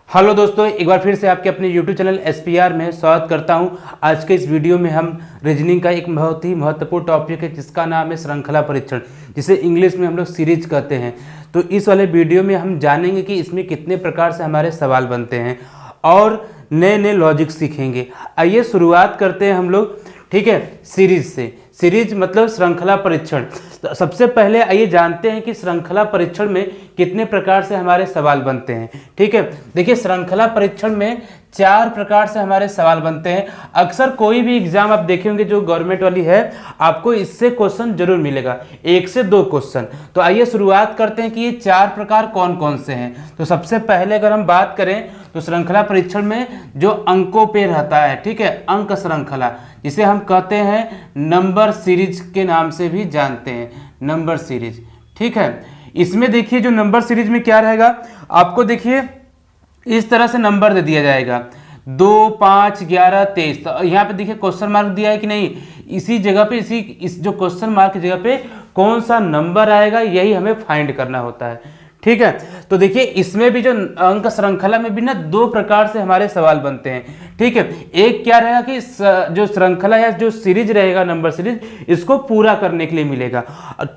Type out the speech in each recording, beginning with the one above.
Hello दोस्तों, एक बार फिर से आपके अपने YouTube चैनल SPR में स्वागत करता हूं। आज के इस वीडियो में हम रीजनिंग का एक बहुत ही महत्वपूर्ण टॉपिक है जिसका नाम है श्रृंखला परीक्षण, जिसे इंग्लिश में हम लोग सीरीज कहते हैं। तो इस वाले वीडियो में हम जानेंगे कि इसमें कितने प्रकार से हमारे सवाल बनते हैं और नए नए लॉजिक सीखेंगे। आइए शुरुआत करते हैं हम लोग, ठीक है, सीरीज से। सीरीज मतलब श्रृंखला परीक्षण। तो सबसे पहले आइए जानते हैं कि श्रृंखला परीक्षण में कितने प्रकार से हमारे सवाल बनते हैं। ठीक है, देखिए श्रृंखला परीक्षण में 4 प्रकार से हमारे सवाल बनते हैं। अक्सर कोई भी एग्जाम आप देखे होंगे जो गवर्नमेंट वाली है, आपको इससे क्वेश्चन जरूर मिलेगा, 1 से 2 क्वेश्चन। तो आइए शुरुआत करते हैं कि ये 4 प्रकार कौन कौन से हैं। तो सबसे पहले अगर हम बात करें तो श्रृंखला परीक्षण में जो अंकों पे रहता है, ठीक है, अंक श्रृंखला, जिसे हम कहते हैं नंबर सीरीज के नाम से भी जानते हैं, नंबर सीरीज। ठीक है, इसमें देखिए जो नंबर सीरीज में क्या रहेगा, आपको देखिए इस तरह से नंबर दे दिया जाएगा 2, 5, 11, 23। तो यहाँ पे देखिए क्वेश्चन मार्क दिया है कि नहीं, इसी जगह पे इस जो क्वेश्चन मार्क की जगह पे कौन सा नंबर आएगा यही हमें फाइंड करना होता है। ठीक है, तो देखिए इसमें भी जो अंक श्रृंखला में भी ना 2 प्रकार से हमारे सवाल बनते हैं। ठीक है, एक क्या रहेगा कि जो श्रृंखला या जो सीरीज रहेगा नंबर सीरीज, इसको पूरा करने के लिए मिलेगा।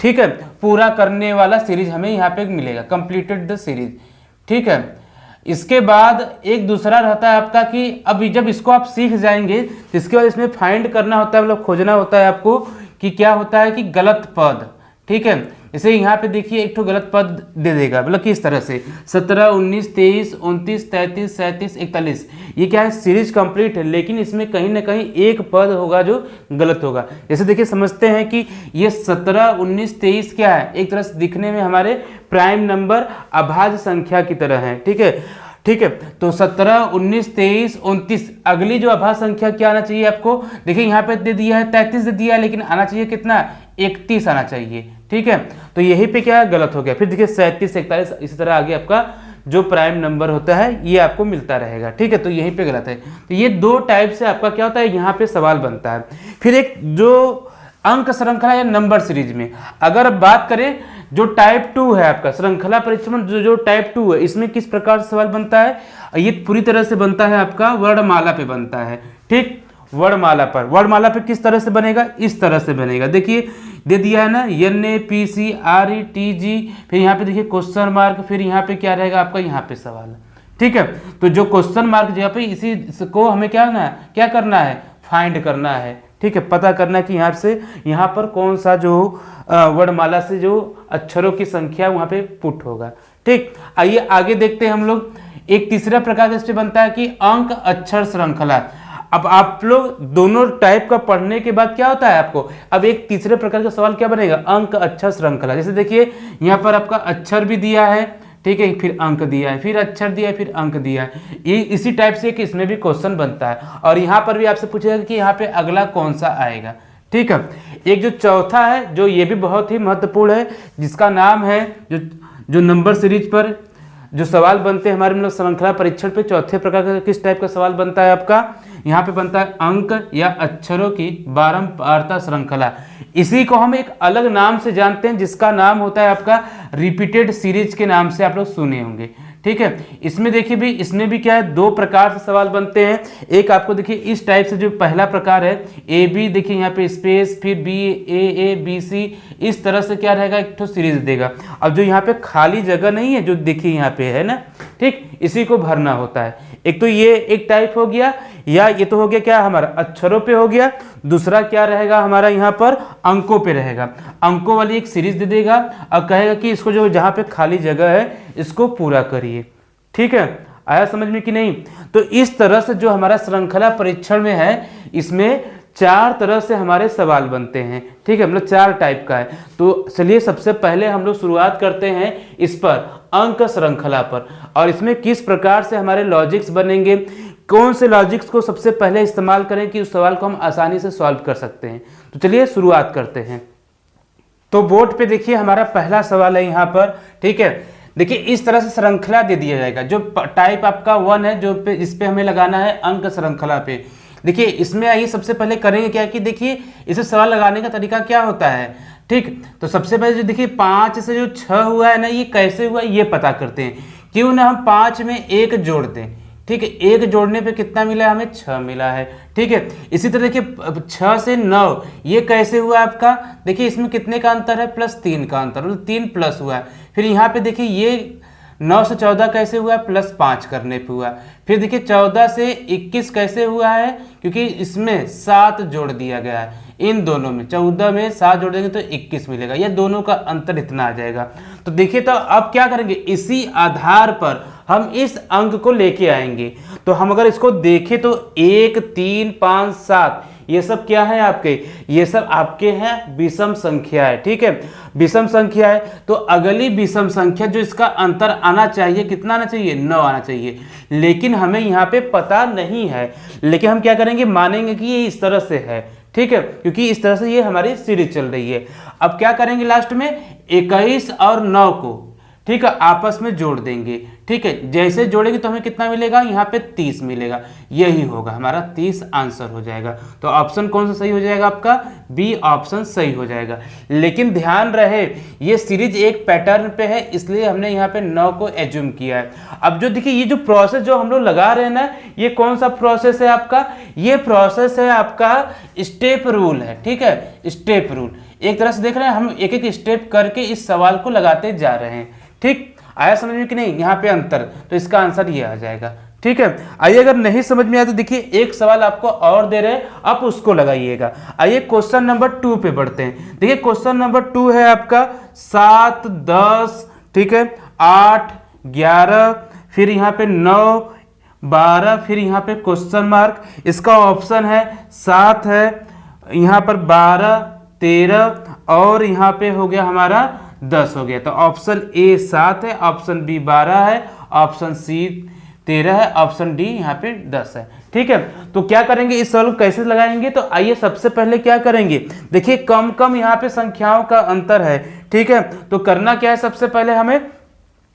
ठीक है, पूरा करने वाला सीरीज हमें यहाँ पे मिलेगा, कंप्लीटेड द सीरीज। ठीक है, इसके बाद एक दूसरा रहता है आपका कि अब जब इसको आप सीख जाएंगे तो इसके बाद इसमें फाइंड करना होता है, मतलब खोजना होता है आपको कि क्या होता है कि गलत पद। ठीक है, जैसे यहाँ पे देखिए एक तो गलत पद दे देगा, मतलब किस तरह से 17, 19, 23, 29, 33, 37, 41। ये क्या है, सीरीज कंप्लीट है, लेकिन इसमें कहीं ना कहीं एक पद होगा जो गलत होगा। जैसे देखिए समझते हैं कि ये 17, 19, 23 क्या है, एक तरह से दिखने में हमारे प्राइम नंबर अभाज्य संख्या की तरह है। ठीक है, ठीक है, तो 17, 19, 23, 29, अगली जो अभाज्य संख्या क्या आना चाहिए आपको, देखिए यहाँ पे दे दिया है 33 दे दिया है, लेकिन आना चाहिए कितना, 31 आना चाहिए। ठीक है, तो यही पे क्या गलत हो गया। फिर देखिए 37, 41, इसी तरह आगे आपका जो प्राइम नंबर होता है ये आपको मिलता रहेगा। ठीक है, तो यहीं पे गलत है। तो ये 2 टाइप से आपका क्या होता है, यहाँ पे सवाल बनता है। फिर एक जो अंक श्रृंखला या नंबर सीरीज में अगर अब बात करें, जो टाइप 2 है आपका श्रृंखला परीक्षण में, जो टाइप 2 है, इसमें किस प्रकार से सवाल बनता है, ये पूरी तरह से बनता है आपका वर्णमाला पे बनता है। ठीक, वर्णमाला पर। वर्णमाला पे किस तरह से बनेगा, इस तरह से बनेगा। देखिए दे दिया है ना, NAPCRETG, फिर यहाँ पे देखिए क्वेश्चन मार्क, फिर यहाँ पे क्या रहेगा आपका, यहाँ पे सवाल। ठीक है, तो जो क्वेश्चन मार्क जगह पे इसी को हमें क्या करना है, फाइंड करना है। ठीक है, पता करना है कि यहाँ से यहाँ पर कौन सा जो वर्णमाला से जो अक्षरों की संख्या वहाँ पे पुट होगा। ठीक, आइए आगे देखते हैं हम लोग। एक तीसरा प्रकार इस पे बनता है कि अंक अक्षर श्रृंखला। अब आप लोग दोनों टाइप का पढ़ने के बाद क्या होता है आपको, अब एक तीसरे प्रकार का सवाल क्या बनेगा, अंक अक्षर श्रृंखला। जैसे देखिए यहाँ पर आपका अक्षर भी दिया है, ठीक है, फिर अंक दिया है, फिर अक्षर दिया है, फिर अंक दिया है। ये इसी टाइप से कि इसमें भी क्वेश्चन बनता है, और यहाँ पर भी आपसे पूछेगा कि यहाँ पे अगला कौन सा आएगा। ठीक है, एक जो चौथा है, जो ये भी बहुत ही महत्वपूर्ण है, जिसका नाम है जो नंबर सीरीज पर जो सवाल बनते हैं हमारे, मतलब श्रृंखला परीक्षण पे चौथे प्रकार का किस टाइप का सवाल बनता है आपका, यहाँ पे बनता है अंक या अक्षरों की बारंबारता श्रृंखला। इसी को हम एक अलग नाम से जानते हैं, जिसका नाम होता है आपका रिपीटेड सीरीज के नाम से आप लोग सुने होंगे। ठीक है, इसमें देखिए भी, इसमें भी क्या है, 2 प्रकार से सवाल बनते हैं। एक आपको देखिए इस टाइप से, जो पहला प्रकार है AB, देखिए यहाँ पे स्पेस, फिर BAABC, इस तरह से क्या रहेगा, एक तो सीरीज देगा। अब जो यहाँ पे खाली जगह नहीं है, जो देखिए यहाँ पे है ना, ठीक, इसी को भरना होता है। एक तो ये एक टाइप हो गया, या ये तो हो गया क्या हमारा अक्षरों पे हो गया। दूसरा क्या रहेगा हमारा, यहाँ पर अंकों पे रहेगा, अंकों वाली एक सीरीज दे देगा और कहेगा कि इसको जो जहाँ पे खाली जगह है इसको पूरा करिए। ठीक है, आया समझ में कि नहीं। तो इस तरह से जो हमारा श्रृंखला परीक्षण में है, इसमें 4 तरह से हमारे सवाल बनते हैं। ठीक है, मतलब 4 टाइप का है। तो चलिए सबसे पहले हम लोग शुरुआत करते हैं इस पर, अंक श्रृंखला पर, और इसमें किस प्रकार से हमारे लॉजिक्स बनेंगे, कौन से लॉजिक्स को सबसे पहले इस्तेमाल करें कि उस सवाल को हम आसानी से सॉल्व कर सकते हैं। तो चलिए शुरुआत करते हैं। तो बोर्ड पे देखिए हमारा पहला सवाल है यहाँ पर। ठीक है, देखिए इस तरह से श्रृंखला दे दिया जाएगा, जो टाइप आपका 1 है, जो इस पे हमें लगाना है अंक श्रृंखला पे। देखिए इसमें आइए सबसे पहले करेंगे क्या कि देखिए इसे सवाल लगाने का तरीका क्या होता है। ठीक, तो सबसे पहले जो देखिए 5 से जो 6 हुआ है ना, ये कैसे हुआ ये पता करते हैं। क्यों ना हम 5 में 1 जोड़ दें, ठीक है। 1 जोड़ने पे कितना मिला है हमें, 6 मिला है, ठीक है। इसी तरह देखिए 6 से 9 ये कैसे हुआ आपका, देखिए इसमें कितने का अंतर है, +3 का अंतर, मतलब 3 प्लस हुआ है। फिर यहाँ पे देखिए ये 9 से 14 कैसे हुआ है, +5 करने पे हुआ। फिर देखिए 14 से 21 कैसे हुआ है, क्योंकि इसमें 7 जोड़ दिया गया है, इन दोनों में 14 में 7 जोड़ देंगे तो 21 मिलेगा, ये दोनों का अंतर इतना आ जाएगा। तो देखिए तो अब क्या करेंगे, इसी आधार पर हम इस अंक को लेके आएंगे। तो हम अगर इसको देखें तो 1 3 5 7 ये सब क्या है आपके, ये सब आपके हैं विषम संख्या है, ठीक है, विषम संख्या है। तो अगली विषम संख्या जो इसका अंतर आना चाहिए, कितना आना चाहिए, 9 आना चाहिए, लेकिन हमें यहाँ पे पता नहीं है। लेकिन हम क्या करेंगे, मानेंगे कि ये इस तरह से है, ठीक है, क्योंकि इस तरह से ये हमारी सीरीज चल रही है। अब क्या करेंगे, लास्ट में 21 और 9 को, ठीक है, आपस में जोड़ देंगे, ठीक है। जैसे जोड़ेंगे तो हमें कितना मिलेगा, यहाँ पे 30 मिलेगा, यही होगा हमारा 30 आंसर हो जाएगा। तो ऑप्शन कौन सा सही हो जाएगा आपका, बी ऑप्शन सही हो जाएगा। लेकिन ध्यान रहे ये सीरीज एक पैटर्न पे है, इसलिए हमने यहाँ पे 9 को एज्यूम किया है। अब जो देखिए ये जो प्रोसेस जो हम लोग लगा रहे हैं ना, ये कौन सा प्रोसेस है आपका, ये प्रोसेस है आपका स्टेप रूल है, ठीक है, स्टेप रूल। एक तरह से देख रहे हैं हम एक एक स्टेप करके इस सवाल को लगाते जा रहे हैं, ठीक। आया समझ में कि नहीं, यहाँ पे अंतर, तो इसका आंसर ये आ जाएगा, ठीक है। आइए अगर नहीं समझ में आया तो देखिए एक सवाल आपको और दे रहे हैं, आप उसको लगाइएगा। आइए क्वेश्चन नंबर 2 पे बढ़ते हैं। देखिए क्वेश्चन नंबर 2 है आपका 7 10, ठीक है, 8 11, फिर यहाँ पे 9 12, फिर यहाँ पे क्वेश्चन मार्क। इसका ऑप्शन है 7 है, यहाँ पर 12 13 और यहाँ पे हो गया हमारा 10 हो गया। तो ऑप्शन ए 7 है, ऑप्शन बी 12 है, ऑप्शन सी 13 है, ऑप्शन डी यहाँ पे 10 है, ठीक है। तो क्या करेंगे, इस सवाल को कैसे लगाएंगे, तो आइए सबसे पहले क्या करेंगे, देखिए कम कम यहाँ पे संख्याओं का अंतर है, ठीक है। तो करना क्या है, सबसे पहले हमें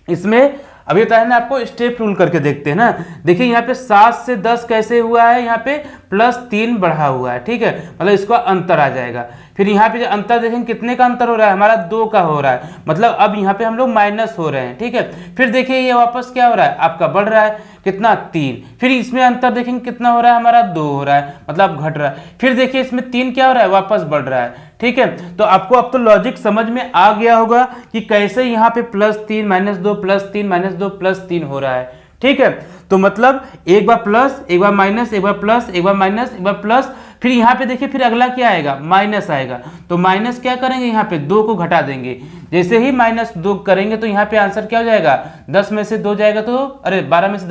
इसमें अभी बताया ना आपको, स्टेप रूल करके देखते हैं ना। देखिए यहाँ पे 7 से 10 कैसे हुआ है, यहाँ पे +3 बढ़ा हुआ है, ठीक है, मतलब इसका अंतर आ जाएगा। फिर यहाँ पे जो अंतर देखेंगे कितने का अंतर हो रहा है, हमारा 2 का हो रहा है, मतलब अब यहाँ पे हम लोग माइनस हो रहे हैं, ठीक है। फिर देखिए ये वापस क्या हो रहा है, आपका बढ़ रहा है, कितना 3। फिर इसमें अंतर देखेंगे कितना हो रहा है, हमारा 2 हो रहा है, मतलब घट रहा है। फिर देखिए इसमें 3 क्या हो रहा है, वापस बढ़ रहा है, ठीक है। तो आपको अब तो लॉजिक समझ में आ गया होगा कि कैसे यहाँ पे +3 -2 +3 -2 +3 हो रहा है, ठीक है। तो मतलब एक बार प्लस, एक बार माइनस, एक बार प्लस, एक बार माइनस, एक बार प्लस, फिर यहाँ पे देखिए फिर अगला क्या आएगा, माइनस आएगा। तो माइनस क्या करेंगे, यहाँ पे 2 को घटा देंगे। जैसे ही -2 करेंगे तो यहाँ पे आंसर क्या हो जाएगा, 10 में से 2 जाएगा तो, अरे 12 में से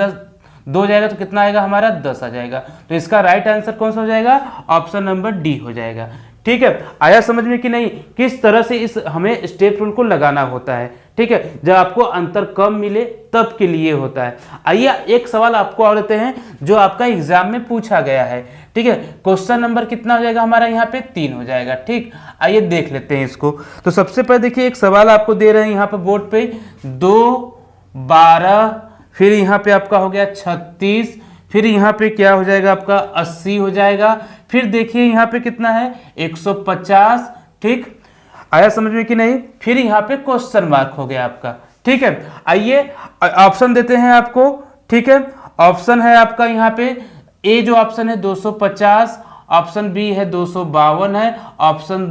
2 जाएगा तो कितना आएगा, हमारा 10 आ जाएगा। तो इसका राइट आंसर कौन सा हो जाएगा, ऑप्शन नंबर डी हो जाएगा, ठीक है। आया समझ में कि नहीं, किस तरह से इस हमें स्टेप रूल को लगाना होता है, ठीक है। जब आपको अंतर कम मिले तब के लिए होता है। आइए एक सवाल आपको और देते हैं जो आपका एग्जाम में पूछा गया है, ठीक है। क्वेश्चन नंबर कितना हो जाएगा हमारा, यहाँ पे 3 हो जाएगा, ठीक। आइए देख लेते हैं इसको। तो सबसे पहले देखिए एक सवाल आपको दे रहे हैं यहाँ पर बोर्ड पे, 2 12, फिर यहाँ पे आपका हो गया 36, फिर यहाँ पे क्या हो जाएगा आपका 80 हो जाएगा। फिर देखिए यहाँ पे कितना है 150, ठीक। आया समझ में कि नहीं। फिर यहाँ पे क्वेश्चन मार्क हो गया आपका, ठीक है। आइए ऑप्शन देते हैं आपको, ठीक है। ऑप्शन है आपका यहाँ पे ए जो ऑप्शन है 250, ऑप्शन बी है 252 है, ऑप्शन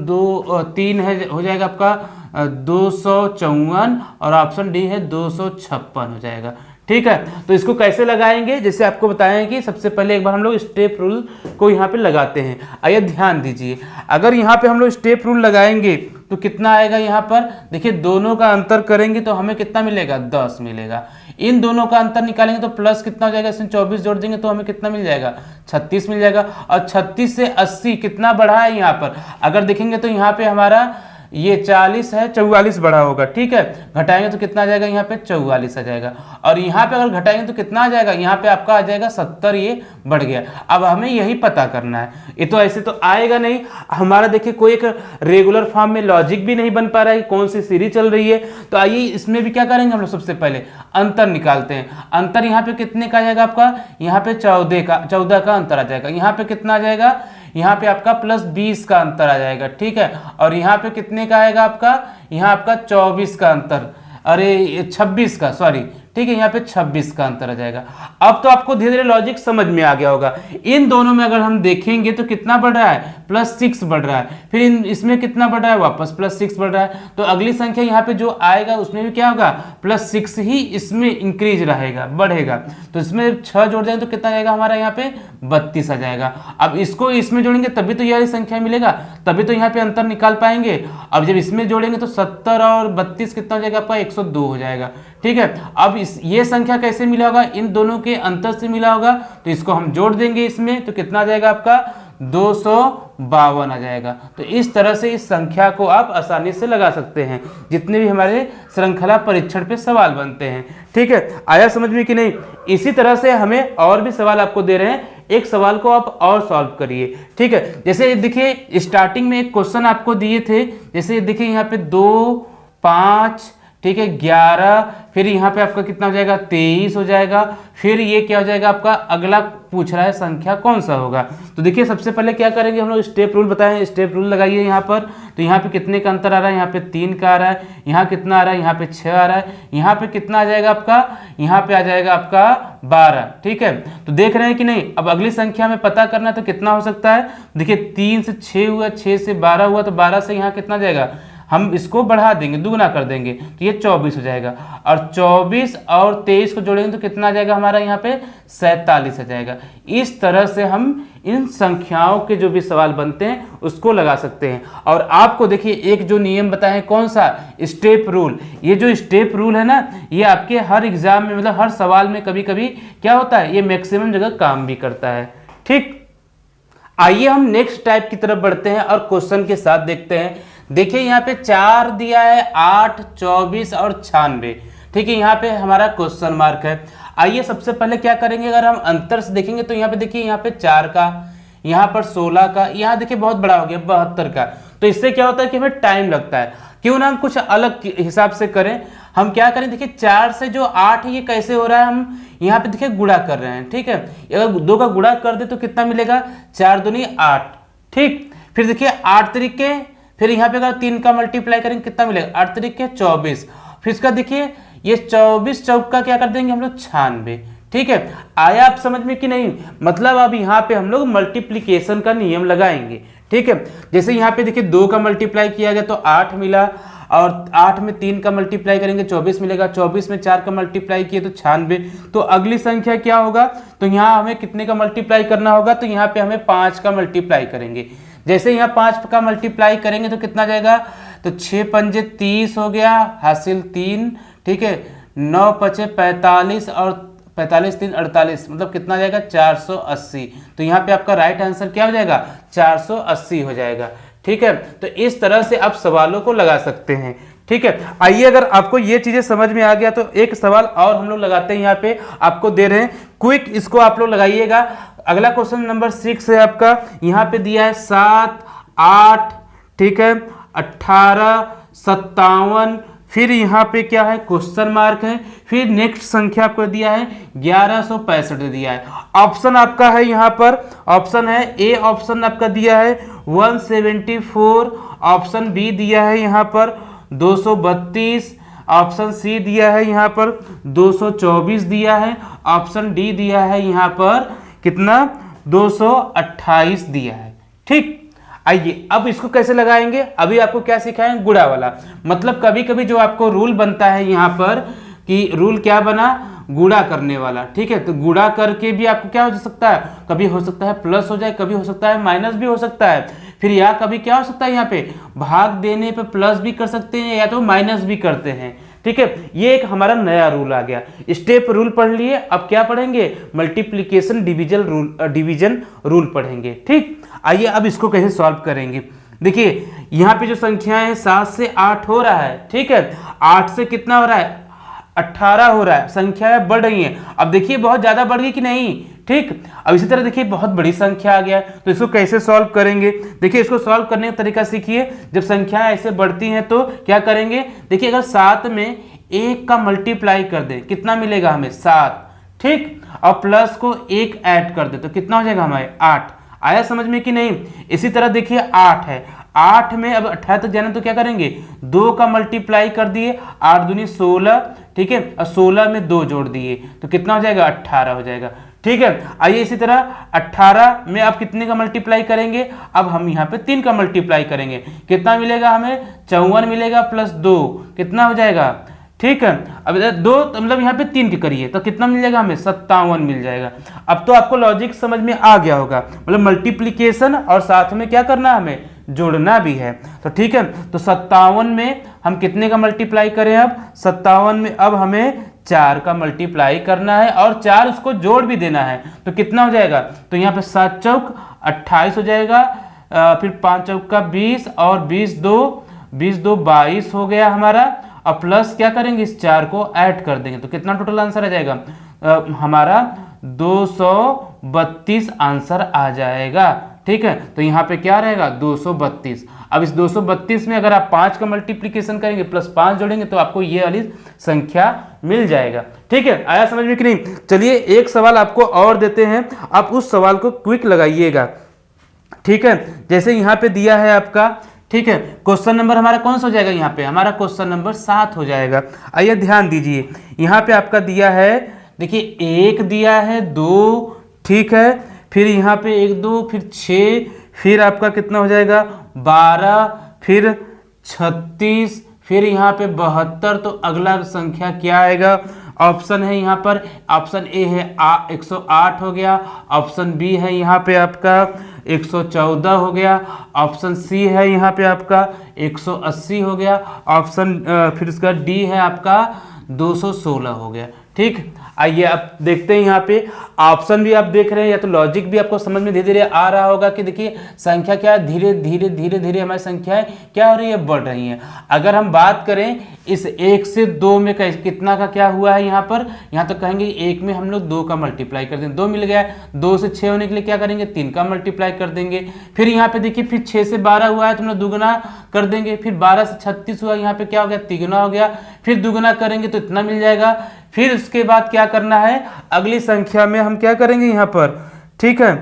3 है हो जाएगा आपका 254 और ऑप्शन डी है 256 हो जाएगा, ठीक है। तो इसको कैसे लगाएंगे, जैसे आपको बताएं कि सबसे पहले एक बार हम लोग स्टेप रूल को यहाँ पे लगाते हैं। आइए ध्यान दीजिए, अगर यहाँ पे हम लोग स्टेप रूल लगाएंगे तो कितना आएगा, यहाँ पर देखिए दोनों का अंतर करेंगे तो हमें कितना मिलेगा, 10 मिलेगा। इन दोनों का अंतर निकालेंगे तो प्लस कितना हो जाएगा, इसमें 24 जोड़ देंगे तो हमें कितना मिल जाएगा, 36 मिल जाएगा। और 36 से 80 कितना बढ़ा है यहाँ पर, अगर देखेंगे तो यहाँ पे हमारा ये 40 है, 44 बढ़ा होगा, ठीक है। घटाएंगे तो कितना आ जाएगा, यहाँ पे 44 आ जाएगा। और यहाँ पे अगर घटाएंगे तो कितना आ जाएगा, यहाँ पे आपका आ जाएगा 70, ये बढ़ गया। अब हमें यही पता करना है, ये तो ऐसे तो आएगा नहीं हमारा। देखिए कोई एक रेगुलर फॉर्म में लॉजिक भी नहीं बन पा रहा है, कौन सी सीरीज चल रही है। तो आइए इसमें भी क्या करेंगे हम लोग, सबसे पहले अंतर निकालते हैं। अंतर यहाँ पे कितने का आ जाएगा आपका, यहाँ पे 14 का अंतर आ जाएगा। यहाँ पे कितना आ जाएगा, यहाँ पे आपका +20 का अंतर आ जाएगा, ठीक है। और यहाँ पे कितने का आएगा आपका, यहाँ आपका 24 का अंतर, अरे 26 का, सॉरी, ठीक है, यहाँ पे 26 का अंतर आ जाएगा। अब तो आपको धीरे धीरे लॉजिक समझ में आ गया होगा। इन दोनों में अगर हम देखेंगे तो कितना बढ़ रहा है, +6 बढ़ रहा है, फिर इसमें कितना बढ़ रहा है, वापस +6 बढ़ रहा है। तो अगली संख्या यहाँ पे जो आएगा उसमें भी क्या होगा, +6 ही इसमें इंक्रीज रहेगा, बढ़ेगा। तो इसमें 6 जोड़ देंगे तो कितना जाएगा हमारा यहाँ पे 32 आ जाएगा। अब इसको इसमें जोड़ेंगे तभी तो यह संख्या मिलेगा, तभी तो यहाँ पे अंतर निकाल पाएंगे। अब जब इसमें जोड़ेंगे तो 70 और 32 कितना हो जाएगा आपका, 102 हो जाएगा। ठीक है, अब ये संख्या कैसे मिला होगा, इन दोनों के अंतर से मिला होगा। तो इसको हम जोड़ देंगे इसमें, तो कितना आ जाएगा आपका 252 आ जाएगा। तो इस तरह से इस संख्या को आप आसानी से लगा सकते हैं जितने भी हमारे श्रृंखला परीक्षण पे सवाल बनते हैं। ठीक है, आया समझ में कि नहीं। इसी तरह से हमें और भी सवाल आपको दे रहे हैं, एक सवाल को आप और सॉल्व करिए। ठीक है, जैसे देखिए स्टार्टिंग में एक क्वेश्चन आपको दिए थे, जैसे देखिए यहाँ पे 2, 5, ठीक है 11, फिर यहाँ पे आपका कितना हो जाएगा 23 हो जाएगा। फिर ये क्या हो जाएगा आपका, अगला पूछ रहा है संख्या कौन सा होगा। तो देखिए सबसे पहले क्या करेंगे हम लोग, स्टेप रूल बताएं, स्टेप रूल लगाइए यहाँ पर। तो यहाँ पे कितने का अंतर आ रहा है, यहाँ पे 3 का आ रहा है, यहाँ कितना आ रहा है, यहाँ पे 6 आ रहा है, यहाँ पे कितना आ जाएगा आपका, यहाँ पे आ जाएगा आपका 12। ठीक है, तो देख रहे हैं कि नहीं। अब अगली संख्या में पता करना है तो कितना हो सकता है, देखिए 3 से 6 हुआ, 6 से 12 हुआ, तो 12 से यहाँ कितना जाएगा, हम इसको बढ़ा देंगे, दुगना कर देंगे, तो ये 24 हो जाएगा। और 24 और 23 को जोड़ेंगे तो कितना आ जाएगा हमारा यहाँ पे 47 आ जाएगा। इस तरह से हम इन संख्याओं के जो भी सवाल बनते हैं उसको लगा सकते हैं। और आपको देखिए एक जो नियम बताए कौन सा, स्टेप रूल। ये जो स्टेप रूल है ना, ये आपके हर एग्जाम में, मतलब हर सवाल में कभी कभी क्या होता है, ये मैक्सिमम जगह काम भी करता है। ठीक, आइए हम नेक्स्ट टाइप की तरफ बढ़ते हैं और क्वेश्चन के साथ देखते हैं। देखिए यहाँ पे 4 दिया है, 8, 24 और 96। ठीक है, यहाँ पे हमारा क्वेश्चन मार्क है। आइए सबसे पहले क्या करेंगे, अगर हम अंतर से देखेंगे तो यहाँ पे देखिए, यहाँ पे 4 का, यहाँ पर 16 का, यहाँ देखिए बहुत बड़ा हो गया 72 का। तो इससे क्या होता है कि हमें टाइम लगता है, क्यों ना हम कुछ अलग हिसाब से करें। हम क्या करें, देखिए 4 से जो 8 है ये कैसे हो रहा है, हम यहाँ पे देखिए गुणा कर रहे हैं। ठीक है, अगर 2 का गुणा कर दे तो कितना मिलेगा, 4 दूनी 8। ठीक, फिर देखिए 8 तरीके, फिर यहाँ पे अगर 3 का मल्टीप्लाई करेंगे कितना मिलेगा, 8 तरीके 24। फिर इसका देखिए ये 24 चौका क्या कर देंगे हम लोग 96। ठीक है, आया आप समझ में कि नहीं। मतलब अब यहाँ पे हम लोग मल्टीप्लीकेशन का नियम लगाएंगे। ठीक है, जैसे यहाँ पे देखिए 2 का मल्टीप्लाई किया गया तो 8 मिला, और 8 में 3 का मल्टीप्लाई करेंगे 24 मिलेगा, 24 में 4 का मल्टीप्लाई किए तो 96। तो अगली संख्या क्या होगा, तो यहाँ हमें कितने का मल्टीप्लाई करना होगा, तो यहाँ पे हमें 5 का मल्टीप्लाई करेंगे। जैसे यहाँ 5 का मल्टीप्लाई करेंगे तो कितना जाएगा, तो 6 पंजे 30 हो गया, हासिल 3। ठीक है, 9 पचे 45 और 45 3 48, मतलब कितना जाएगा 480। तो यहाँ पे आपका राइट आंसर क्या हो जाएगा, 480 हो जाएगा। ठीक है, तो इस तरह से आप सवालों को लगा सकते हैं। ठीक है, आइए अगर आपको ये चीजें समझ में आ गया तो एक सवाल और हम लोग लगाते हैं। यहाँ पे आपको दे रहे हैं क्विक, इसको आप लोग लगाइएगा। अगला क्वेश्चन नंबर 6 है आपका, यहाँ पे दिया है 7, 8, ठीक है 18, 57, फिर यहाँ पे क्या है क्वेश्चन मार्क है, फिर नेक्स्ट संख्या आपको दिया है 1165 दिया है। ऑप्शन आपका है यहाँ पर, ऑप्शन है ए, ऑप्शन आपका दिया है 174, ऑप्शन बी दिया है यहाँ पर 232, ऑप्शन सी दिया है यहाँ पर 224 दिया है, ऑप्शन डी दिया है यहाँ पर कितना 228 दिया है। ठीक, आइए अब इसको कैसे लगाएंगे, अभी आपको क्या सिखाएं, गुणा वाला। मतलब कभी कभी जो आपको रूल बनता है यहाँ पर कि रूल क्या बना, गुणा करने वाला। ठीक है, तो गुणा करके भी आपको क्या हो सकता है, कभी हो सकता है प्लस हो जाए, कभी हो सकता है माइनस भी हो सकता है, फिर या कभी क्या हो सकता है यहाँ पे भाग देने पे प्लस भी कर सकते हैं या तो माइनस भी करते हैं। ठीक है, ये एक हमारा नया रूल आ गया। स्टेप रूल पढ़ लिए, अब क्या पढ़ेंगे, मल्टीप्लिकेशन डिवीजन रूल पढ़ेंगे। ठीक, आइए अब इसको कैसे सॉल्व करेंगे। देखिए यहाँ पे जो संख्याएं हैं 7 से 8 हो रहा है। ठीक है, 8 से कितना हो रहा है 18 हो रहा है, संख्याएं बढ़ रही हैं। अब देखिए बहुत ज्यादा बढ़ गई कि नहीं। ठीक, अब इसी तरह देखिए बहुत बड़ी संख्या आ गया है, तो इसको कैसे सॉल्व करेंगे। देखिए इसको सॉल्व करने का तरीका सीखिए। जब संख्याएं ऐसे बढ़ती हैं तो क्या करेंगे, देखिए अगर 7 में 1 का मल्टीप्लाई कर दे कितना मिलेगा हमें 7। ठीक, और प्लस को 1 ऐड कर दे तो कितना हो जाएगा हमारे 8। आया समझ में कि नहीं। इसी तरह देखिए 8 है, 8 में अब 18 तक जाना तो क्या करेंगे, 2 का मल्टीप्लाई कर दिए, 8 दूनी 16, ठीक है, और 16 में 2 जोड़ दिए तो कितना हो जाएगा, 18 हो जाएगा। ठीक है, आइए इसी तरह 18 में आप कितने का मल्टीप्लाई करेंगे, अब हम यहाँ पे 3 का मल्टीप्लाई करेंगे, कितना मिलेगा हमें, 54 मिलेगा प्लस 2 कितना हो जाएगा। ठीक है, अब इधर 2 तो मतलब यहाँ पे 3 की करिए तो कितना मिल जाएगा हमें, 57 मिल जाएगा। अब तो आपको लॉजिक समझ में आ गया होगा, मतलब मल्टीप्लीकेशन और साथ में क्या करना है, हमें जोड़ना भी है। तो ठीक है, तो 57 में हम कितने का मल्टीप्लाई करें, अब 57 में अब हमें 4 का मल्टीप्लाई करना है और 4 उसको जोड़ भी देना है तो कितना हो जाएगा, तो यहाँ पे 7 चौक 28 हो जाएगा, फिर 5 चौक का 20 और 20 दो 22 हो गया हमारा, और प्लस क्या करेंगे, इस 4 को ऐड कर देंगे तो कितना टोटल आंसर आ जाएगा, हमारा 232 आंसर आ जाएगा। ठीक है, तो यहाँ पे क्या रहेगा, 232। अब इस 232 में अगर आप 5 का मल्टीप्लिकेशन करेंगे प्लस 5 जोड़ेंगे तो आपको ये वाली संख्या मिल जाएगा। ठीक है, आया समझ में कि नहीं। चलिए एक सवाल आपको और देते हैं, आप उस सवाल को क्विक लगाइएगा। ठीक है, जैसे यहाँ पे दिया है आपका, ठीक है, क्वेश्चन नंबर हमारा कौन सा हो जाएगा, यहाँ पे हमारा क्वेश्चन नंबर 7 हो जाएगा। आइए ध्यान दीजिए, यहाँ पे आपका दिया है, देखिए 1 दिया है, 2, ठीक है, फिर यहाँ पे 1 2 फिर 6, फिर आपका कितना हो जाएगा 12, फिर 36, फिर यहाँ पे 72। तो अगला संख्या क्या आएगा, ऑप्शन है यहाँ पर, ऑप्शन ए है 108 हो गया, ऑप्शन बी है यहाँ पे आपका 114 हो गया, ऑप्शन सी है यहाँ पे आपका 180 हो गया, ऑप्शन फिर इसका डी है आपका 216 हो गया। ठीक, आइए आप देखते हैं यहाँ पे ऑप्शन भी आप देख रहे हैं, या तो लॉजिक भी आपको समझ में धीरे धीरे आ रहा होगा कि देखिए संख्या क्या है, धीरे धीरे हमारी संख्याएं क्या हो रही है, बढ़ रही हैं। अगर हम बात करें इस 1 से 2 में कितना का क्या हुआ है, यहाँ पर यहाँ तो कहेंगे 1 में हम लोग 2 का मल्टीप्लाई कर देंगे, 2 मिल गया है, 2 से 6 होने के लिए क्या करेंगे, 3 का मल्टीप्लाई कर देंगे। फिर यहाँ पे देखिए फिर 6 से 12 हुआ है तो हम लोग दुगना कर देंगे, फिर 12 से 36 हुआ, यहाँ पे क्या हो गया, तिगुना हो गया, फिर दुगना करेंगे तो इतना मिल जाएगा। फिर उसके बाद क्या करना है, अगली संख्या में हम क्या करेंगे यहाँ पर, ठीक है,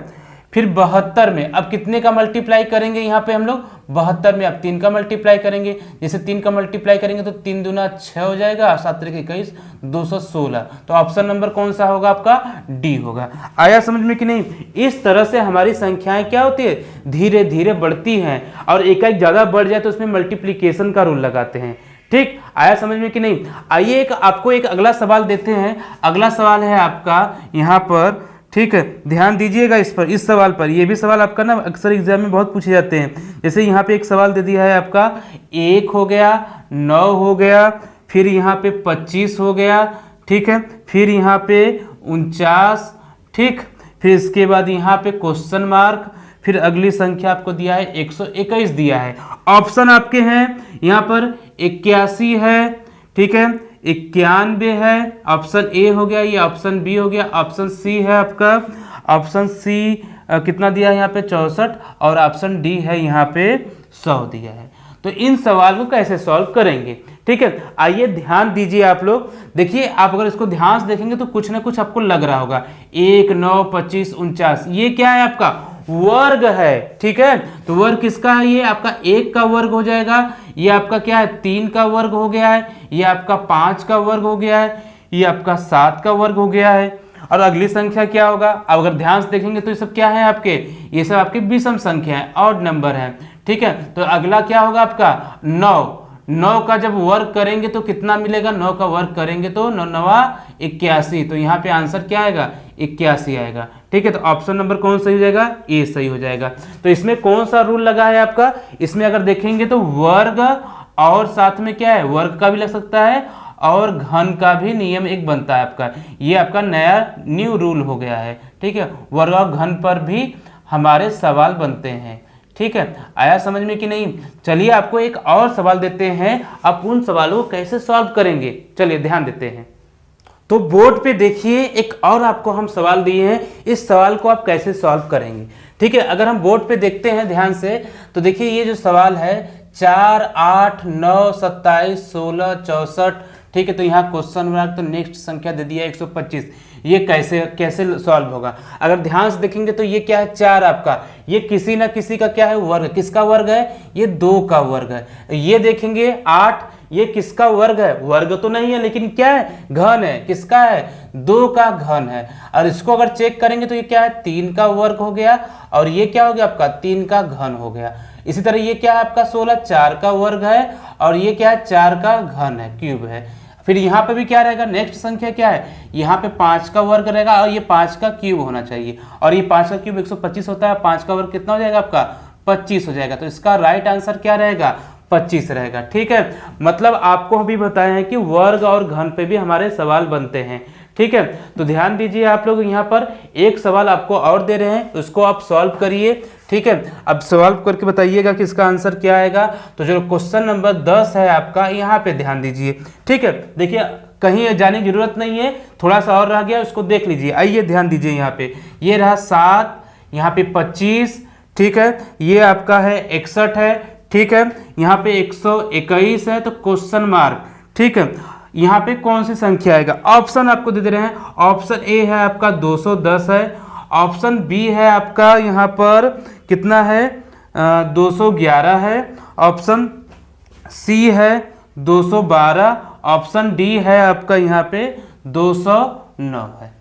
फिर 72 में अब कितने का मल्टीप्लाई करेंगे, यहाँ पे हम लोग 72 में अब 3 का मल्टीप्लाई करेंगे, जैसे 3 का मल्टीप्लाई करेंगे तो 3 दूना 6 हो जाएगा, 7 3 21 216। तो ऑप्शन नंबर कौन सा होगा आपका, डी होगा। आया समझ में कि नहीं। इस तरह से हमारी संख्याएं क्या होती है, धीरे धीरे बढ़ती हैं, और एकाएक ज्यादा बढ़ जाए तो उसमें मल्टीप्लीकेशन का रूल लगाते हैं। ठीक, आया समझ में कि नहीं। आइए आपको एक अगला सवाल देते हैं। अगला सवाल है आपका यहाँ पर, ठीक है, ध्यान दीजिएगा इस पर, इस सवाल पर। ये भी सवाल आपका ना अक्सर एग्जाम में बहुत पूछे जाते हैं। जैसे यहाँ पे एक सवाल दे दिया है आपका, 1 हो गया, 9 हो गया, फिर यहाँ पे 25 हो गया, ठीक है, फिर यहाँ पे 49, ठीक, फिर इसके बाद यहाँ पे क्वेश्चन मार्क, फिर अगली संख्या आपको दिया है 121 दिया है। ऑप्शन आपके हैं यहाँ पर 81 है, ठीक है, 91 है, ऑप्शन ए हो गया, ये ऑप्शन बी हो गया, ऑप्शन सी है आपका, ऑप्शन सी कितना दिया है यहाँ पे 64, और ऑप्शन डी है यहाँ पे 100 दिया है। तो इन सवाल को कैसे सॉल्व करेंगे, ठीक है, आइए ध्यान दीजिए आप लोग। देखिए आप अगर इसको ध्यान से देखेंगे तो कुछ ना कुछ आपको लग रहा होगा। 1 9 25 49 ये क्या है, आपका वर्ग है, ठीक है। तो वर्ग किसका है, ये आपका 1 का वर्ग हो जाएगा, ये आपका क्या है 3 का वर्ग हो गया है, ये आपका 5 का वर्ग हो गया है, ये आपका 7 का वर्ग हो गया है। और अगली संख्या क्या होगा, अब अगर ध्यान से देखेंगे तो ये सब क्या है आपके, ये सब आपके विषम संख्या है, ऑड नंबर है, ठीक है। तो अगला क्या होगा आपका 9 का जब वर्ग करेंगे तो कितना मिलेगा, 9 का वर्ग करेंगे तो 9 9 81। तो यहाँ पे आंसर क्या आएगा 81 आएगा, ठीक है। तो ऑप्शन नंबर कौन सही हो जाएगा, ए सही हो जाएगा। तो इसमें कौन सा रूल लगा है आपका, इसमें अगर देखेंगे तो वर्ग और साथ में क्या है, वर्ग का भी लग सकता है और घन का भी नियम एक बनता है आपका। ये आपका नया न्यू रूल हो गया है, ठीक है। वर्ग और घन पर भी हमारे सवाल बनते हैं, ठीक है। आया समझ में कि नहीं। चलिए आपको एक और सवाल देते हैं, आप उन सवालों को कैसे सॉल्व करेंगे, चलिए ध्यान देते हैं। तो बोर्ड पे देखिए एक और आपको हम सवाल दिए हैं, इस सवाल को आप कैसे सॉल्व करेंगे, ठीक है। अगर हम बोर्ड पे देखते हैं ध्यान से तो देखिए ये जो सवाल है 4 8 9 27 16 64, ठीक है। तो यहाँ क्वेश्चन मार्क, तो नेक्स्ट संख्या दे दिया 125। ये कैसे सॉल्व होगा, अगर ध्यान से देखेंगे तो ये क्या है 4 आपका, ये किसी ना किसी का क्या है वर्ग, किसका वर्ग है, ये 2 का वर्ग है। ये देखेंगे 8, ये किसका वर्ग है, वर्ग तो नहीं है लेकिन क्या है, घन है। किसका है, 2 का घन है। और इसको अगर चेक करेंगे तो ये क्या है, 3 का वर्ग हो गया, और ये क्या हो गया आपका, 3 का घन हो गया। इसी तरह ये क्या है आपका 16, 4 का वर्ग है, और ये क्या है, 4 का घन है, क्यूब है। फिर यहाँ पे भी क्या रहेगा, नेक्स्ट संख्या क्या है, यहाँ पे 5 का वर्ग रहेगा, और ये 5 का क्यूब होना चाहिए, और ये 5 का क्यूब 125 होता है, 5 का वर्ग कितना हो जाएगा आपका, 25 हो जाएगा। तो इसका राइट आंसर क्या रहेगा, 25 रहेगा। ठीक है, मतलब आपको अभी बताया है कि वर्ग और घन पे भी हमारे सवाल बनते हैं। ठीक है, तो ध्यान दीजिए आप लोग, यहाँ पर एक सवाल आपको और दे रहे हैं, उसको आप सॉल्व करिए। ठीक है, अब सॉल्व करके बताइएगा कि इसका आंसर क्या आएगा। तो जो क्वेश्चन नंबर 10 है आपका, यहाँ पे ध्यान दीजिए। ठीक है, देखिए कहीं जाने की जरूरत नहीं है, थोड़ा सा और रह गया, उसको देख लीजिए। आइए ध्यान दीजिए, यहाँ पे ये रहा 7, यहाँ पे 25, ठीक है, ये आपका है 61 है, ठीक है, यहाँ पे 121 है, तो क्वेश्चन मार्क। ठीक है, यहाँ पे कौन सी संख्या आएगा, ऑप्शन आपको दे रहे हैं। ऑप्शन ए है आपका 210 है, ऑप्शन बी है आपका यहाँ पर कितना है, 211 है, ऑप्शन सी है 212, ऑप्शन डी है आपका यहाँ पे 209 है।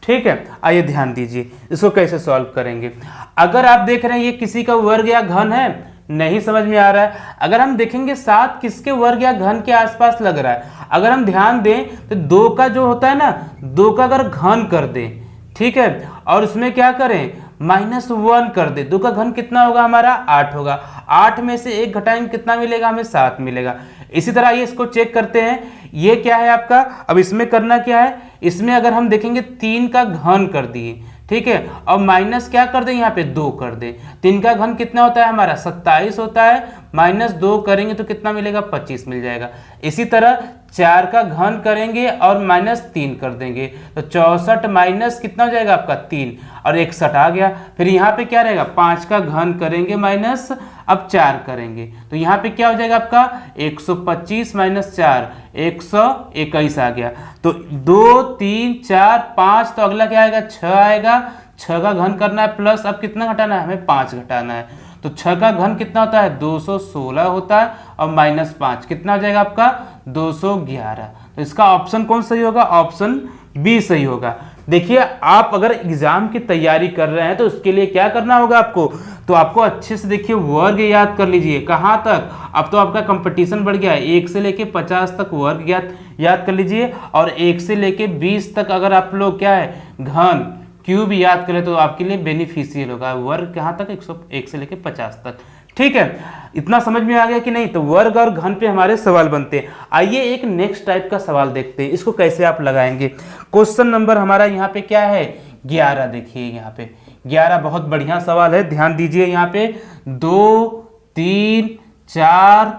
ठीक है, आइए ध्यान दीजिए इसको कैसे सॉल्व करेंगे। अगर आप देख रहे हैं ये किसी का वर्ग या घन है, नहीं समझ में आ रहा है। अगर हम देखेंगे 7 किसके वर्ग या घन के आसपास लग रहा है, अगर हम ध्यान दें तो 2 का जो होता है ना, 2 का अगर घन कर दें, ठीक है, और उसमें क्या करें, -1 कर दे, 2 का घन कितना होगा हमारा, 8 होगा। 8 में से 1 घटाएंगे कितना मिलेगा हमें, 7 मिलेगा। इसी तरह ये इसको चेक करते हैं, ये क्या है आपका, अब इसमें करना क्या है, इसमें अगर हम देखेंगे 3 का घन कर दिए, ठीक है, और माइनस क्या कर दें, यहाँ पे 2 कर दें। 3 का घन कितना होता है हमारा, 27 होता है, -2 करेंगे तो कितना मिलेगा, 25 मिल जाएगा। इसी तरह 4 का घन करेंगे और -3 कर देंगे, तो 64 माइनस कितना हो जाएगा आपका 3, और 61 आ गया। फिर यहाँ पे क्या रहेगा, 5 का घन करेंगे माइनस, अब 4 करेंगे, तो यहाँ पे क्या हो जाएगा आपका 125 - 4, 121 आ गया। तो 2 3 4 5, तो अगला क्या आएगा, 6 आएगा। 6 का घन करना है, प्लस अब कितना घटाना है, हमें 5 घटाना है। तो 6 का घन कितना होता है, 216 होता है, और -5 कितना हो जाएगा आपका, 211। तो इसका ऑप्शन कौन सही होगा, ऑप्शन बी सही होगा। देखिए आप अगर एग्जाम की तैयारी कर रहे हैं तो उसके लिए क्या करना होगा आपको, तो आपको अच्छे से देखिए वर्ग याद कर लीजिए। कहाँ तक, अब तो आपका कंपटीशन बढ़ गया है, 1 से लेके 50 तक वर्ग याद कर लीजिए, और 1 से लेके 20 तक अगर आप लोग क्या है, घन क्यूब याद करें तो आपके लिए बेनिफिशियल होगा। वर्ग कहाँ तक, 1 से लेके 50 तक। ठीक है, इतना समझ में आ गया कि नहीं। तो वर्ग और घन पे हमारे सवाल बनते हैं। आइए एक नेक्स्ट टाइप का सवाल देखते हैं, इसको कैसे आप लगाएंगे। क्वेश्चन नंबर हमारा यहाँ पे क्या है, 11। देखिए यहाँ पे 11 बहुत बढ़िया सवाल है, ध्यान दीजिए। यहाँ पे 2 3 4,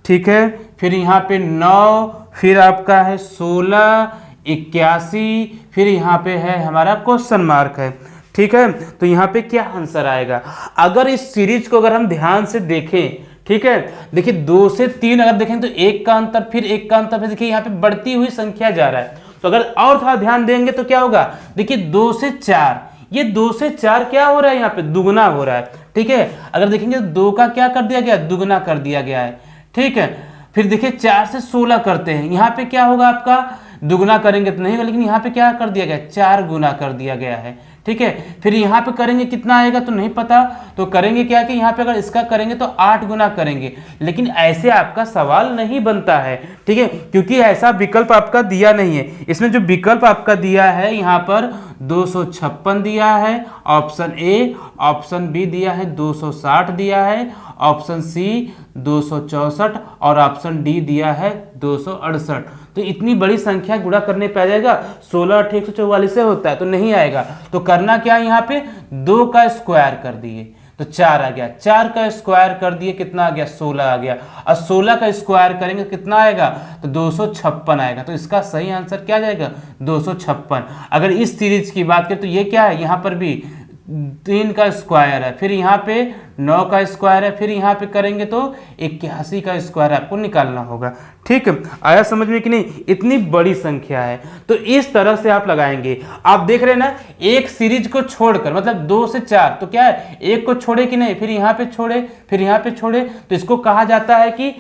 ठीक है, फिर यहाँ पे 9, फिर आपका है 16, 81, फिर यहाँ पे है हमारा क्वेश्चन मार्क है। ठीक है, तो यहाँ पे क्या आंसर आएगा। अगर इस सीरीज को अगर हम ध्यान से देखें, ठीक है, देखिए 2 से 3 अगर देखें तो 1 का अंतर, फिर 1 का अंतर, फिर देखिए यहाँ पे बढ़ती हुई संख्या जा रहा है। तो अगर और थोड़ा ध्यान देंगे तो क्या होगा, देखिए 2 से 4, ये 2 से 4 क्या हो रहा है, यहाँ पे दुगना हो रहा है। ठीक है, अगर देखेंगे 2 का क्या कर दिया गया, दुगना कर दिया गया है। ठीक है, फिर देखिए 4 से 16 करते हैं, यहाँ पे क्या होगा आपका, दुगना करेंगे तो नहीं होगा, लेकिन यहाँ पे क्या कर दिया गया, 4 गुना कर दिया गया है। ठीक है, फिर यहाँ पे करेंगे कितना आएगा तो नहीं पता, तो करेंगे क्या कि यहाँ पे अगर इसका करेंगे तो 8 गुना करेंगे, लेकिन ऐसे आपका सवाल नहीं बनता है। ठीक है, क्योंकि ऐसा विकल्प आपका दिया नहीं है। इसमें जो विकल्प आपका दिया है यहाँ पर 256 दिया है, ऑप्शन ए, ऑप्शन बी दिया है 260 दिया है, ऑप्शन सी 264, और ऑप्शन डी दिया है 268। तो इतनी बड़ी संख्या गुणा करने पे आ जाएगा, 16 8 144 से होता है, तो नहीं आएगा। तो करना क्या है, यहाँ पे 2 का स्क्वायर कर दिए तो 4 आ गया, 4 का स्क्वायर कर दिए कितना आ गया, 16 आ गया, और 16 का स्क्वायर करेंगे कितना आएगा, तो 256 आएगा। तो इसका सही आंसर क्या जाएगा, 256। अगर इस सीरीज की बात करें तो ये क्या है, यहाँ पर भी 3 का स्क्वायर है, फिर यहाँ पे 9 का स्क्वायर है, फिर यहाँ पे करेंगे तो 81 का स्क्वायर आपको निकालना होगा। ठीक है, आया समझ में कि नहीं? इतनी बड़ी संख्या है तो इस तरह से आप लगाएंगे। आप देख रहे हैं ना, एक सीरीज को छोड़कर, मतलब 2 से 4, तो क्या है, एक को छोड़े कि नहीं, फिर यहाँ पे छोड़े, फिर यहाँ पे छोड़े, तो इसको कहा जाता है कि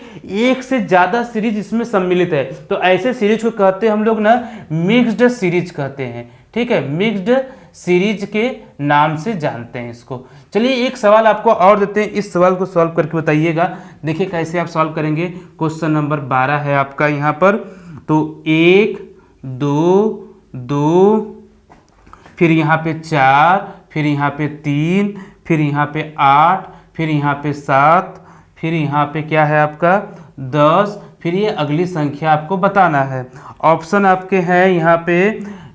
एक से ज्यादा सीरीज इसमें सम्मिलित है। तो ऐसे सीरीज को कहते हैं हम लोग ना मिक्स्ड सीरीज कहते हैं। ठीक है, मिक्स्ड सीरीज के नाम से जानते हैं इसको। चलिए एक सवाल आपको और देते हैं, इस सवाल को सॉल्व करके बताइएगा। देखिए कैसे आप सॉल्व करेंगे। क्वेश्चन नंबर 12 है आपका यहाँ पर। तो 1 2 2, फिर यहाँ पे 4, फिर यहाँ पे 3, फिर यहाँ पे 8, फिर यहाँ पे 7, फिर यहाँ पे क्या है आपका 10, फिर ये अगली संख्या आपको बताना है। ऑप्शन आपके हैं यहाँ पे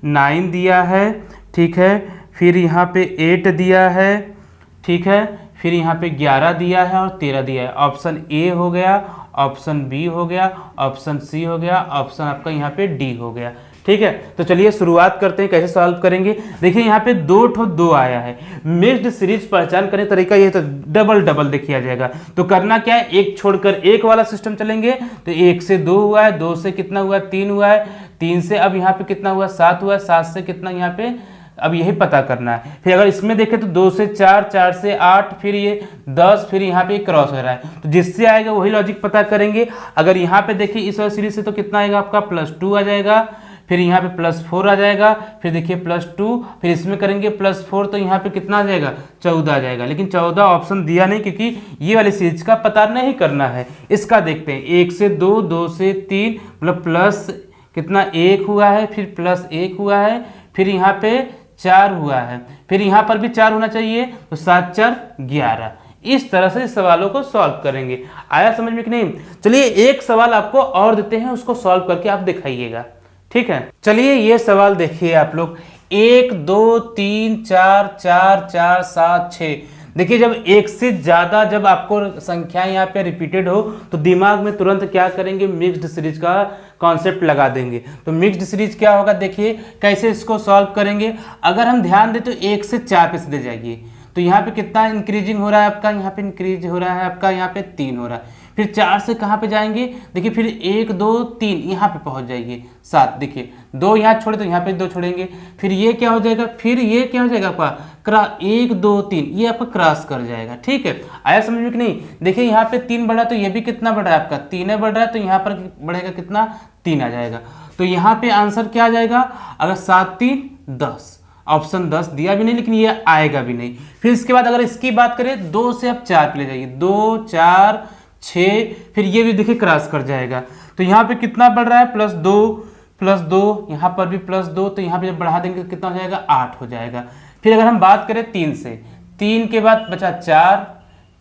9 दिया है, ठीक है, फिर यहाँ पे 8 दिया है, ठीक है, फिर यहाँ पे 11 दिया है और 13 दिया है। ऑप्शन ए हो गया, ऑप्शन बी हो गया, ऑप्शन सी हो गया, ऑप्शन आपका यहाँ पे डी हो गया। ठीक है, तो चलिए शुरुआत करते हैं कैसे सॉल्व करेंगे। देखिए यहाँ पे 2 आया है। मिक्स्ड सीरीज पहचान करने तरीका ये तो डबल डबल देखिए आ जाएगा। तो करना क्या है, एक छोड़कर एक वाला सिस्टम चलेंगे। तो 1 से 2 हुआ है, 2 से कितना हुआ है, 3 हुआ है, 3 से अब यहाँ पे कितना हुआ, 7 हुआ है, 7 से कितना यहाँ पे, अब यही पता करना है। फिर अगर इसमें देखें तो 2 से 4, 4 से 8, फिर ये 10, फिर यहाँ पे क्रॉस हो रहा है, तो जिससे आएगा वही लॉजिक पता करेंगे। अगर यहाँ पे देखिए इस वाली सीरीज से तो कितना आएगा आपका +2 आ जाएगा, फिर यहाँ पे +4 आ जाएगा, फिर देखिए +2, फिर इसमें करेंगे +4, तो यहाँ पे कितना आ जाएगा, 14 आ जाएगा। लेकिन 14 ऑप्शन दिया नहीं क्योंकि ये वाली सीरीज का पता नहीं करना है। इसका देखते हैं, 1 से 2, 2 से 3, मतलब प्लस कितना 1 हुआ है, फिर +1 हुआ है, फिर यहाँ पे 4 हुआ है, फिर यहाँ पर भी 4 होना चाहिए, तो 7 4 11। इस तरह से सवालों को सॉल्व करेंगे। आया समझ में कि नहीं? चलिए एक सवाल आपको और देते हैं, उसको सॉल्व करके आप दिखाइएगा। ठीक है, चलिए ये सवाल देखिए आप लोग। 1 2 3 4 4 4 7 6। देखिए जब एक से ज्यादा जब आपको संख्या यहाँ पे रिपीटेड हो तो दिमाग में तुरंत क्या करेंगे, मिक्स्ड सीरीज का कॉन्सेप्ट लगा देंगे। तो मिक्स्ड सीरीज क्या होगा, देखिए कैसे इसको सॉल्व करेंगे। अगर हम ध्यान दें तो 1 से 4 पे सीधे जाइए, तो यहाँ पे कितना इंक्रीजिंग हो रहा है आपका, यहाँ पे इंक्रीज हो रहा है आपका, यहाँ पे 3 हो रहा है। फिर 4 से कहाँ पे जाएंगे, देखिए फिर 1 2 3 यहाँ पे पहुँच जाइए, 7, देखिए 2 यहाँ छोड़े तो यहाँ पे 2 छोड़ेंगे, फिर ये क्या हो जाएगा, फिर ये क्या हो जाएगा आपका 1 2 3, ये आपका क्रॉस कर जाएगा। ठीक है, आया समझ में कि नहीं? देखिए यहाँ पे 3 बढ़ा तो ये भी कितना बढ़ा है आपका, 3 बढ़ रहा है, तो यहाँ पर बढ़ेगा कितना, 3 आ जाएगा। तो यहाँ पे आंसर क्या आ जाएगा, अगर 7 3 10, ऑप्शन 10 दिया भी नहीं लेकिन ये आएगा भी नहीं। फिर इसके बाद अगर इसकी बात करें, 2 से आप 4 पे ले जाइए, 2 4 6, फिर ये भी देखिए क्रॉस कर जाएगा। तो यहाँ पे कितना बढ़ रहा है, +2, यहाँ पर भी +2, तो यहाँ पे जब बढ़ा देंगे तो कितना हो जाएगा, 8 हो जाएगा। फिर अगर हम बात करें 3 से, 3 के बाद बचा 4।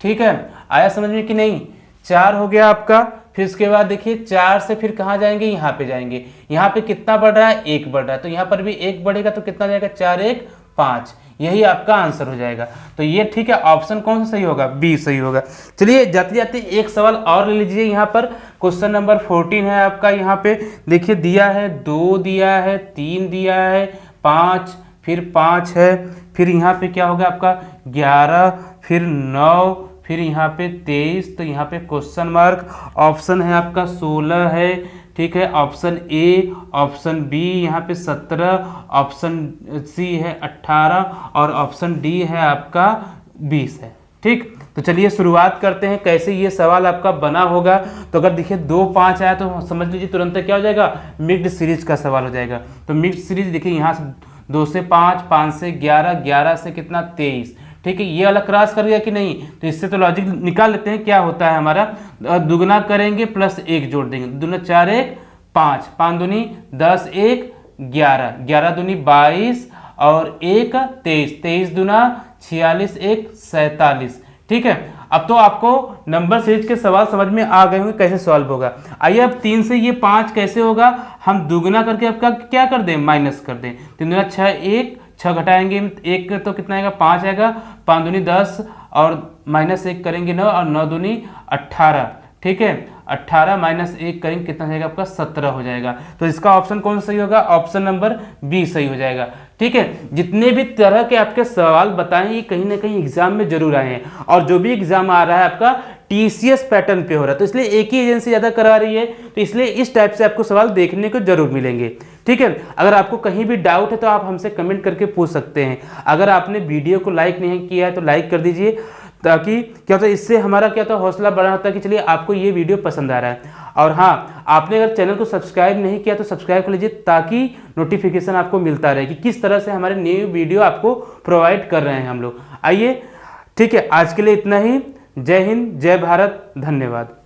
ठीक है, आया समझ में कि नहीं? 4 हो गया आपका। फिर इसके बाद देखिए 4 से फिर कहाँ जाएंगे, यहाँ पे जाएंगे, यहाँ पे कितना बढ़ रहा है, 1 बढ़ रहा है, तो यहाँ पर भी 1 बढ़ेगा, तो कितना जाएगा, 4 1 5, यही आपका आंसर हो जाएगा। तो ये ठीक है, ऑप्शन कौन सा सही होगा, बी सही होगा। चलिए जाते जाते एक सवाल और ले लीजिए। यहाँ पर क्वेश्चन नंबर 14 है आपका। यहाँ पे देखिए दिया है 2 दिया है, 3 दिया है, 5, फिर 5 है, फिर यहाँ पे क्या होगा आपका 11, फिर 9, फिर यहाँ पे 23, तो यहाँ पे क्वेश्चन मार्क। ऑप्शन है आपका 16 है, ठीक है, ऑप्शन ए, ऑप्शन बी यहाँ पे 17, ऑप्शन सी है 18 और ऑप्शन डी है आपका 20 है। ठीक, तो चलिए शुरुआत करते हैं कैसे ये सवाल आपका बना होगा। तो अगर देखिए 2 5 आया तो समझ लीजिए तुरंत क्या हो जाएगा, मिक्स्ड सीरीज का सवाल हो जाएगा। तो मिक्स्ड सीरीज देखिए यहाँ से 2 से 5, 5 से 11, 11 से कितना 23। ठीक है, ये वाला क्रॉस कर गया कि नहीं, तो इससे तो लॉजिक निकाल लेते हैं क्या होता है हमारा। दुगना करेंगे +1 जोड़ देंगे, दुगना 4 1 5, 5 दूनी 10 1 11, 11 दूनी 22 और 1 23, 23 दूना 46 1 47। ठीक है, अब तो आपको नंबर सीरीज के सवाल समझ में आ गए होंगे कैसे सॉल्व होगा। आइए अब 3 से ये 5 कैसे होगा, हम दुगना करके आपका क्या कर दें, माइनस कर दें। 3 दूना 6 1, 6 घटाएंगे 1 तो कितना आएगा, 5 आएगा, 5 दूनी 10 और -1 करेंगे 9 और 9 दूनी 18। ठीक है, 18 -1 करेंगे कितना जाएगा आपका 17 हो जाएगा। तो इसका ऑप्शन कौन सा सही होगा, ऑप्शन नंबर बी सही हो जाएगा। ठीक है। जितने भी तरह के आपके सवाल बताएं ये कहीं ना कहीं एग्जाम में जरूर आए हैं, और जो भी एग्जाम आ रहा है आपका टीसीएस पैटर्न पे हो रहा है, तो इसलिए एक ही एजेंसी ज़्यादा करा रही है, तो इसलिए इस टाइप से आपको सवाल देखने को जरूर मिलेंगे। ठीक है, अगर आपको कहीं भी डाउट है तो आप हमसे कमेंट करके पूछ सकते हैं। अगर आपने वीडियो को लाइक नहीं किया है तो लाइक कर दीजिए, ताकि क्या होता है, इससे हमारा क्या होता है, हौसला बढ़ा होता है कि चलिए आपको ये वीडियो पसंद आ रहा है। और हाँ, आपने अगर चैनल को सब्सक्राइब नहीं किया तो सब्सक्राइब कर लीजिए, ताकि नोटिफिकेशन आपको मिलता रहे कि किस तरह से हमारे न्यू वीडियो आपको प्रोवाइड कर रहे हैं हम लोग। आइए, ठीक है, आज के लिए इतना ही। जय हिंद, जय भारत, धन्यवाद।